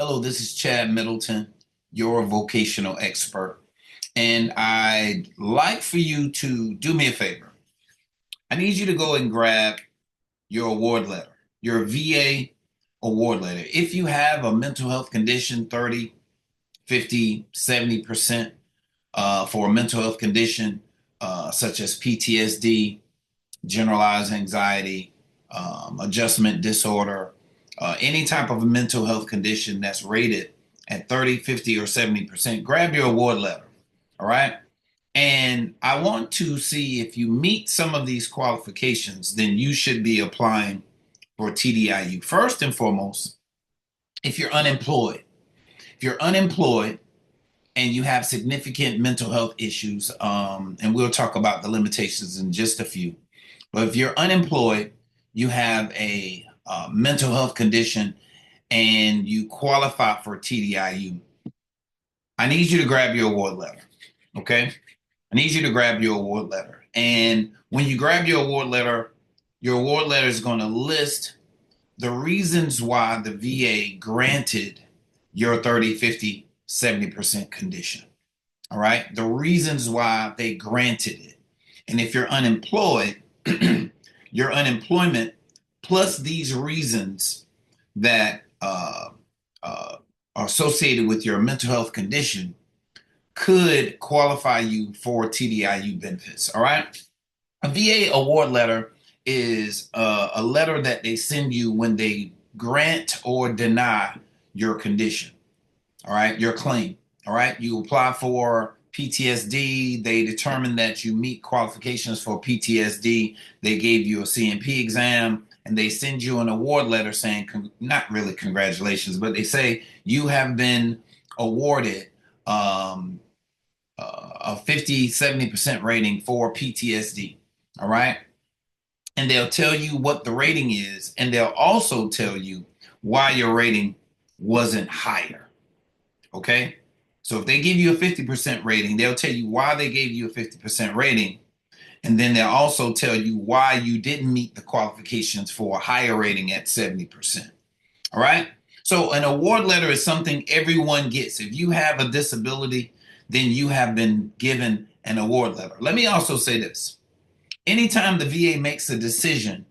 Hello, this is Chad Middleton, your vocational expert. And I'd like for you to do me a favor. I need you to go and grab your award letter, your VA award letter. If you have a mental health condition, 30, 50, 70% for a mental health condition such as PTSD, generalized anxiety, adjustment disorder, any type of a mental health condition that's rated at 30, 50, or 70%, grab your award letter. All right. And I want to see if you meet some of these qualifications, then you should be applying for TDIU. First and foremost, if you're unemployed, and you have significant mental health issues, and we'll talk about the limitations in just a few. But if you're unemployed, you have a mental health condition, and you qualify for TDIU, I need you to grab your award letter. Okay. I need you to grab your award letter. And when you grab your award letter is going to list the reasons why the VA granted your 30, 50, 70% condition. All right. The reasons why they granted it. And if you're unemployed, your unemployment plus these reasons that are associated with your mental health condition could qualify you for TDIU benefits. All right. A VA award letter is a letter that they send you when they grant or deny your condition. All right. Your claim. All right. You apply for PTSD. They determine that you meet qualifications for PTSD. They gave you a CMP exam and they send you an award letter saying, not really congratulations, but they say you have been awarded a 50, 70% rating for PTSD. All right. And they'll tell you what the rating is. And they'll also tell you why your rating wasn't higher. Okay. So if they give you a 50% rating, they'll tell you why they gave you a 50% rating. And then they'll also tell you why you didn't meet the qualifications for a higher rating at 70%. All right. So an award letter is something everyone gets. If you have a disability, then you have been given an award letter. Let me also say this. Anytime the VA makes a decision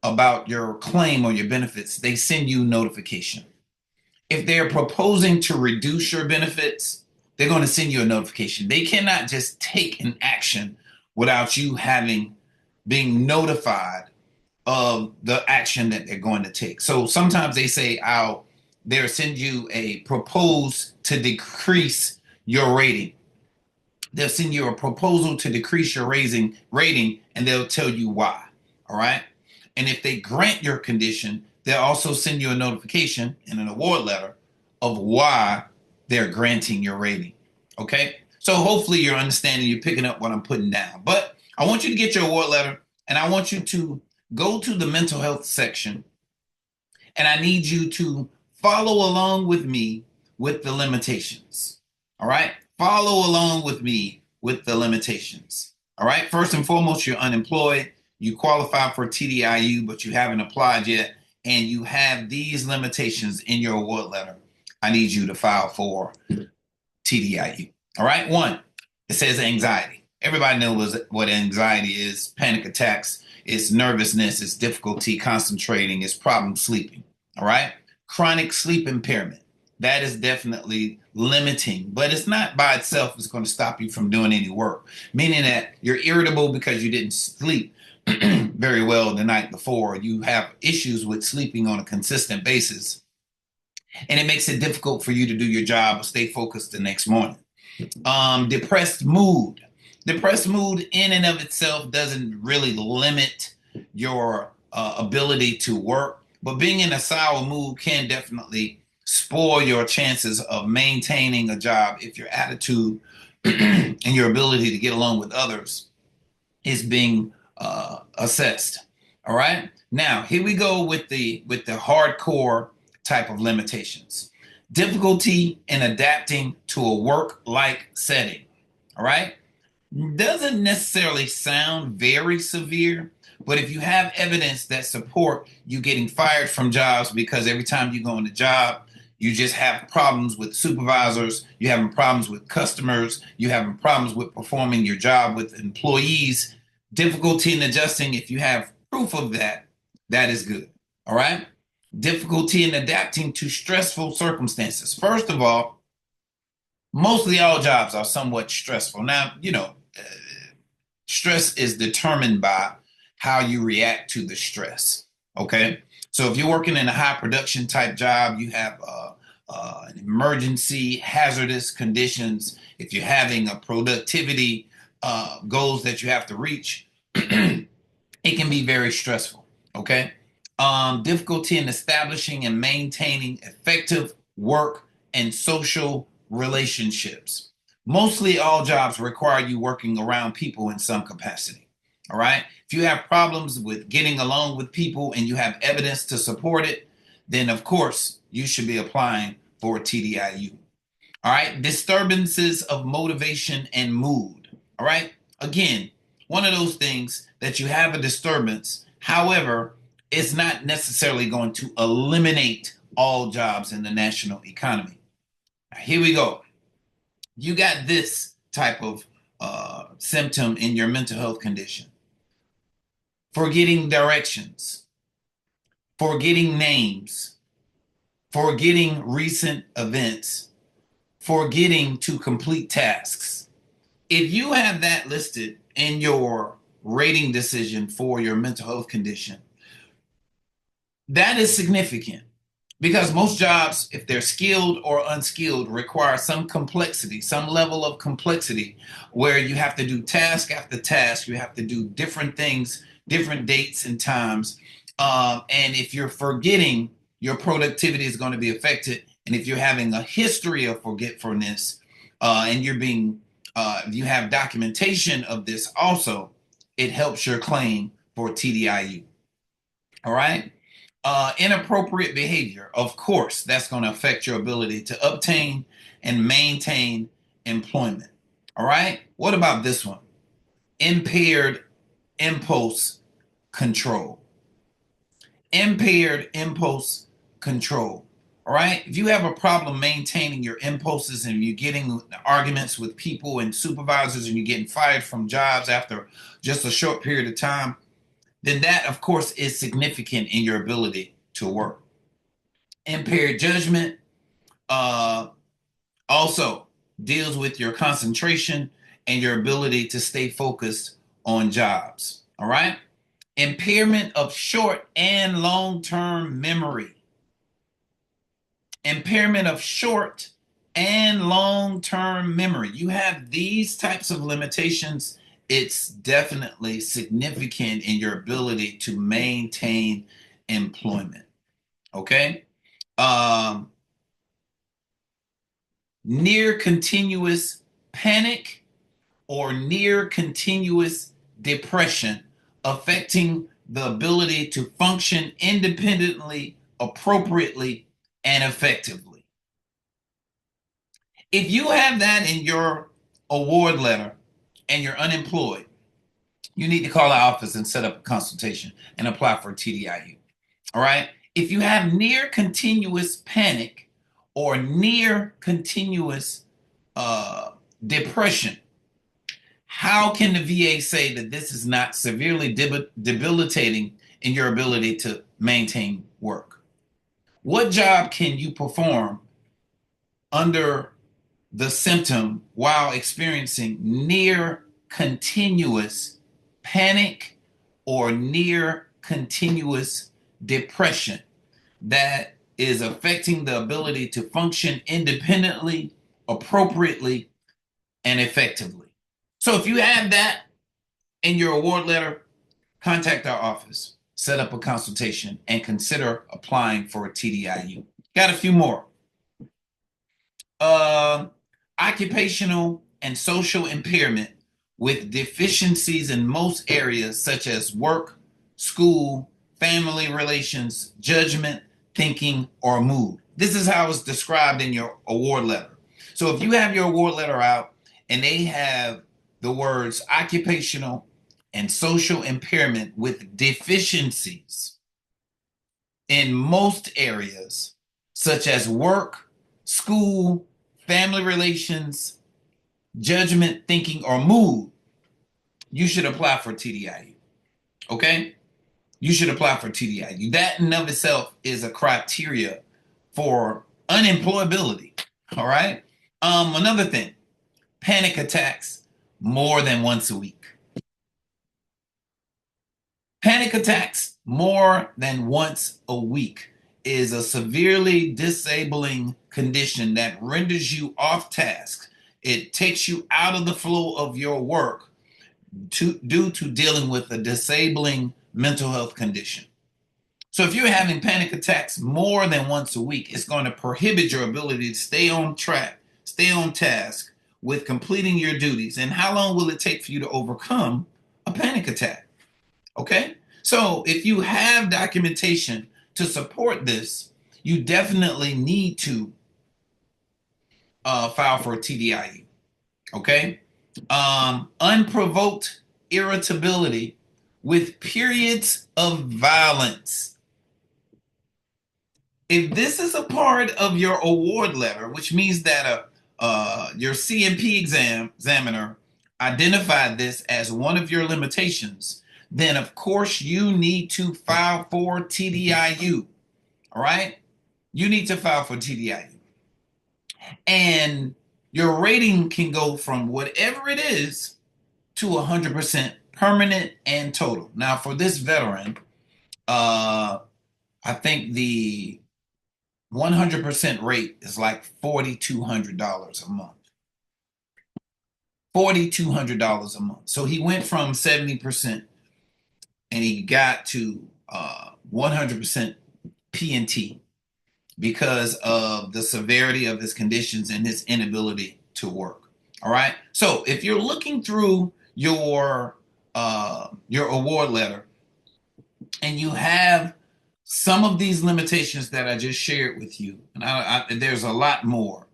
about your claim or your benefits, they send you notification. If they're proposing to reduce your benefits, they're going to send you a notification. They cannot just take an action without you having being notified of the action that they're going to take. So sometimes they say, they'll send you a propose to decrease your rating. They'll send you a proposal to decrease your rating, and they'll tell you why. All right. And if they grant your condition, they'll also send you a notification and an award letter of why they're granting your rating. Okay. So hopefully you're understanding, you're picking up what I'm putting down. But I want you to get your award letter and I want you to go to the mental health section and I need you to follow along with me with the limitations. All right. Follow along with me with the limitations. All right. First and foremost, you're unemployed. You qualify for TDIU, but you haven't applied yet. And you have these limitations in your award letter. I need you to file for TDIU. All right. One, it says anxiety. Everybody knows what anxiety is: panic attacks, it's nervousness, it's difficulty concentrating, it's problem sleeping. All right. Chronic sleep impairment. That is definitely limiting, but it's not by itself it's going to stop you from doing any work, meaning that you're irritable because you didn't sleep very well the night before. You have issues with sleeping on a consistent basis, and it makes it difficult for you to do your job or stay focused the next morning. Depressed mood. Depressed mood in and of itself doesn't really limit your ability to work, but being in a sour mood can definitely spoil your chances of maintaining a job if your attitude and your ability to get along with others is being assessed. All right. Now here we go with the hardcore type of limitations. Difficulty in adapting to a work-like setting. All right. Doesn't necessarily sound very severe, but if you have evidence that support you getting fired from jobs because every time you go on the job, You just have problems with supervisors. You're having problems with customers. You're having problems with performing your job with employees. Difficulty in adjusting. If you have proof of that, that is good. All right. Difficulty in adapting to stressful circumstances. First of all, mostly all jobs are somewhat stressful. Now, stress is determined by how you react to the stress. Okay. So if you're working in a high production type job, you have an emergency, hazardous conditions. If you're having a productivity goals that you have to reach, it can be very stressful. Okay. Difficulty in establishing and maintaining effective work and social relationships. Mostly all jobs require you working around people in some capacity. All right. If you have problems with getting along with people and you have evidence to support it, then of course you should be applying for TDIU. All right. Disturbances of motivation and mood. All right. Again, one of those things that you have a disturbance. However, it's not necessarily going to eliminate all jobs in the national economy. Now, here we go. You got this type of symptom in your mental health condition: forgetting directions, forgetting names, forgetting recent events, forgetting to complete tasks. If you have that listed in your rating decision for your mental health condition, that is significant because most jobs, if they're skilled or unskilled, require some complexity, some level of complexity where you have to do task after task. You have to do different things, different dates and times. And if you're forgetting, your productivity is going to be affected. And if you're having a history of forgetfulness and you have documentation of this also, it helps your claim for TDIU. All right. Inappropriate behavior, of course, that's going to affect your ability to obtain and maintain employment. All right. What about this one? Impaired impulse control. Impaired impulse control. All right. If you have a problem maintaining your impulses and you're getting arguments with people and supervisors and you're getting fired from jobs after just a short period of time, then that, of course, is significant in your ability to work. Impaired judgment uh, also deals with your concentration and your ability to stay focused on jobs. All right. Impairment of short and long term memory. Impairment of short and long term memory. You have these types of limitations. It's definitely significant in your ability to maintain employment. Okay. Um, Near continuous panic or near continuous depression affecting the ability to function independently, appropriately, and effectively. If you have that in your award letter and you're unemployed, you need to call our office and set up a consultation and apply for TDIU. All right. If you have near continuous panic or near continuous depression, how can the VA say that this is not severely debilitating in your ability to maintain work? What job can you perform under the symptom while experiencing near continuous panic or near continuous depression that is affecting the ability to function independently, appropriately, and effectively? So if you have that in your award letter, contact our office, set up a consultation, and consider applying for a TDIU. Got a few more. Uh, Occupational and social impairment with deficiencies in most areas such as work, school, family relations, judgment, thinking, or mood. This is how it's described in your award letter. So if you have your award letter out and they have the words occupational and social impairment with deficiencies in most areas such as work, school, family relations, judgment, thinking, or mood, you should apply for TDIU. Okay? You should apply for TDIU. That in of itself is a criteria for unemployability. All right? Another thing, panic attacks more than once a week. Panic attacks more than once a week is a severely disabling condition that renders you off task. It takes you out of the flow of your work due to dealing with a disabling mental health condition. So if you're having panic attacks more than once a week, it's going to prohibit your ability to stay on track, stay on task with completing your duties. And how long will it take for you to overcome a panic attack? Okay? So if you have documentation to support this, you definitely need to file for a TDIU. Okay? Unprovoked irritability with periods of violence. If this is a part of your award letter, which means that your CMP examiner identified this as one of your limitations, then of course you need to file for TDIU. All right? You need to file for TDIU. And your rating can go from whatever it is to 100% permanent and total. Now, for this veteran, I think the 100% rate is like $4,200 a month. $4,200 a month. So he went from 70% and he got to 100% P&T because of the severity of his conditions and his inability to work. All right. So if you're looking through your award letter and you have some of these limitations that I just shared with you, and there's a lot more.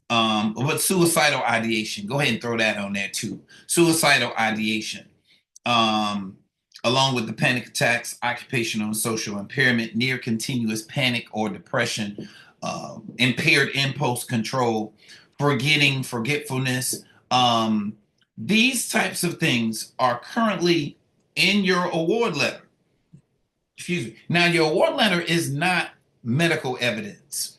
But suicidal ideation, go ahead and throw that on there too. Suicidal ideation, along with the panic attacks, occupational and social impairment, near continuous panic or depression, impaired impulse control, forgetfulness. These types of things are currently in your award letter. Excuse me. Now, your award letter is not medical evidence.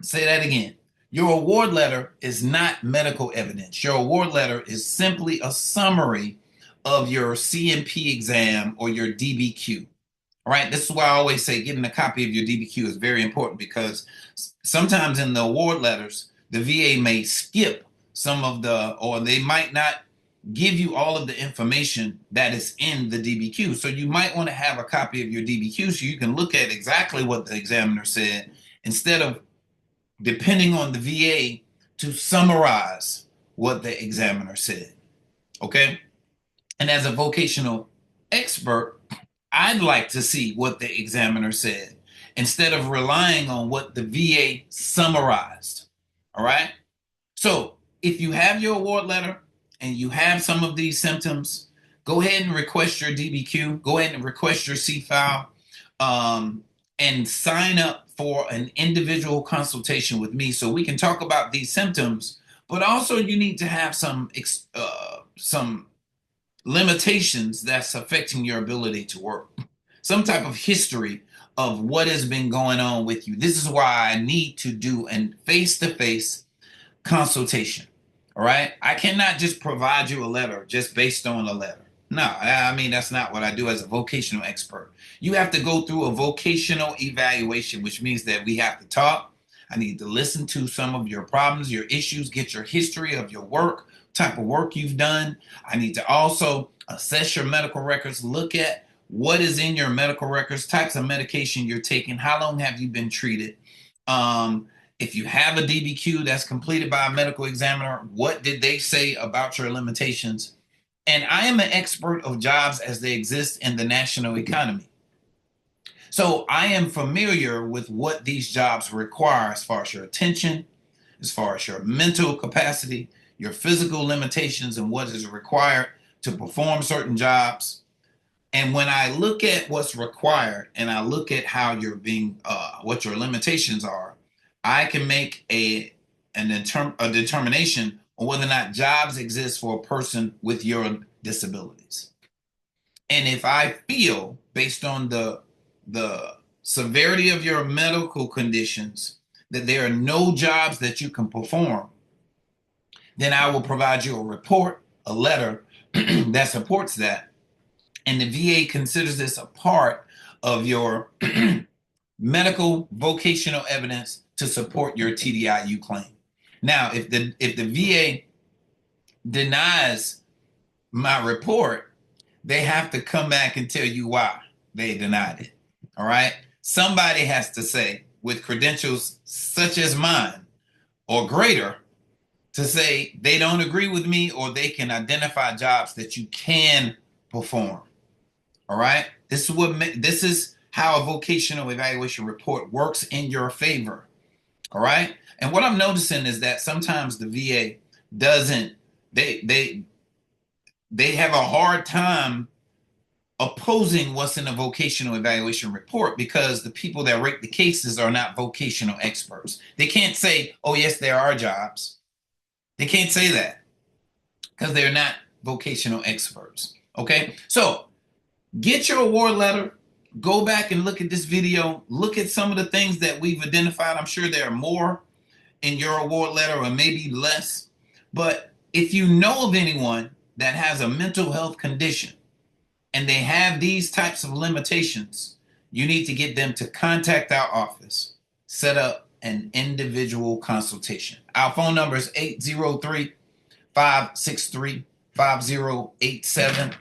Say that again. Your award letter is not medical evidence. Your award letter is simply a summary of your CMP exam or your DBQ. All right. This is why I always say getting a copy of your DBQ is very important, because sometimes in the award letters, the VA may skip or they might not give you all of the information that is in the DBQ. So you might want to have a copy of your DBQ so you can look at exactly what the examiner said instead of depending on the VA to summarize what the examiner said. Okay? And as a vocational expert, I'd like to see what the examiner said instead of relying on what the VA summarized. All right? So if you have your award letter and you have some of these symptoms, go ahead and request your DBQ. Go ahead and request your C-file, and sign up for an individual consultation with me so we can talk about these symptoms. But also, you need to have some limitations that's affecting your ability to work. Some type of history of what has been going on with you. This is why I need to do a face-to-face consultation. All right. I cannot just provide you a letter just based on a letter. No, I mean, that's not what I do as a vocational expert. You have to go through a vocational evaluation, which means that we have to talk. I need to listen to some of your problems, your issues, get your history of your work, type of work you've done. I need to also assess your medical records, look at what is in your medical records, types of medication you're taking, how long have you been treated. If you have a DBQ that's completed by a medical examiner, what did they say about your limitations? And I am an expert of jobs as they exist in the national economy. So I am familiar with what these jobs require as far as your attention, as far as your mental capacity, your physical limitations, and what is required to perform certain jobs. And when I look at what's required and I look at how you're being what your limitations are, I can make a determination on whether or not jobs exist for a person with your disabilities. And if I feel, based on the severity of your medical conditions, that there are no jobs that you can perform, then I will provide you a report, a letter that supports that. And the VA considers this a part of your medical vocational evidence to support your TDIU claim. Now, if the VA denies my report, they have to come back and tell you why they denied it. All right. Somebody has to say, with credentials such as mine or greater, to say they don't agree with me, or they can identify jobs that you can perform. All right. This is how a vocational evaluation report works in your favor. All right. And what I'm noticing is that sometimes the VA doesn't, they have a hard time opposing what's in a vocational evaluation report, because the people that rate the cases are not vocational experts. They can't say, oh, yes, there are jobs. They can't say that because they're not vocational experts. Okay. So get your award letter, go back and look at this video, look at some of the things that we've identified. I'm sure there are more in your award letter, or maybe less. But if you know of anyone that has a mental health condition and they have these types of limitations, you need to get them to contact our office, set up an individual consultation. Our phone number is 803-563-5087.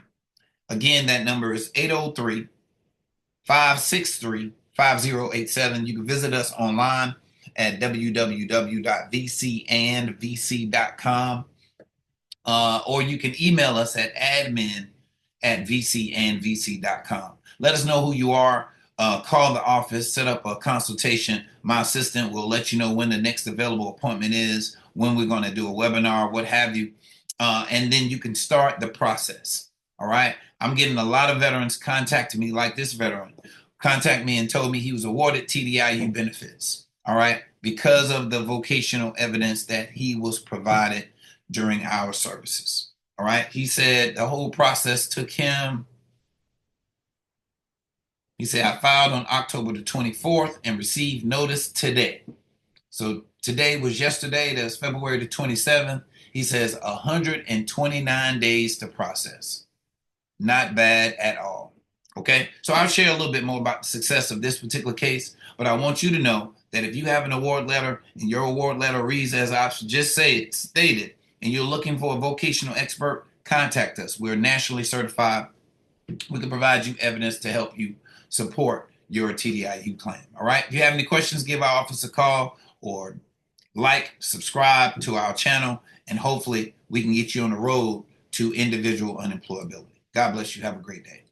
Again, that number is 803-563-5087. You can visit us online at www.vcandvc.com, or you can email us at admin@vcandvc.com. Let us know who you are. Call the office, set up a consultation. My assistant will let you know when the next available appointment is, when we're going to do a webinar, what have you. And then you can start the process. All right. I'm getting a lot of veterans contacting me, like this veteran contact me and told me he was awarded TDIU benefits. All right. Because of the vocational evidence that he was provided during our services. All right. He said the whole process took him. He said, I filed on October the 24th and received notice today. So today was yesterday. That's February the 27th. He says 129 days to process. Not bad at all. Okay. So I'll share a little bit more about the success of this particular case, but I want you to know that if you have an award letter and your award letter reads as I just stated, and you're looking for a vocational expert, contact us. We're nationally certified. We can provide you evidence to help you support your TDIU claim. All right. If you have any questions, give our office a call, or subscribe to our channel, and hopefully we can get you on the road to individual unemployability. God bless you. Have a great day.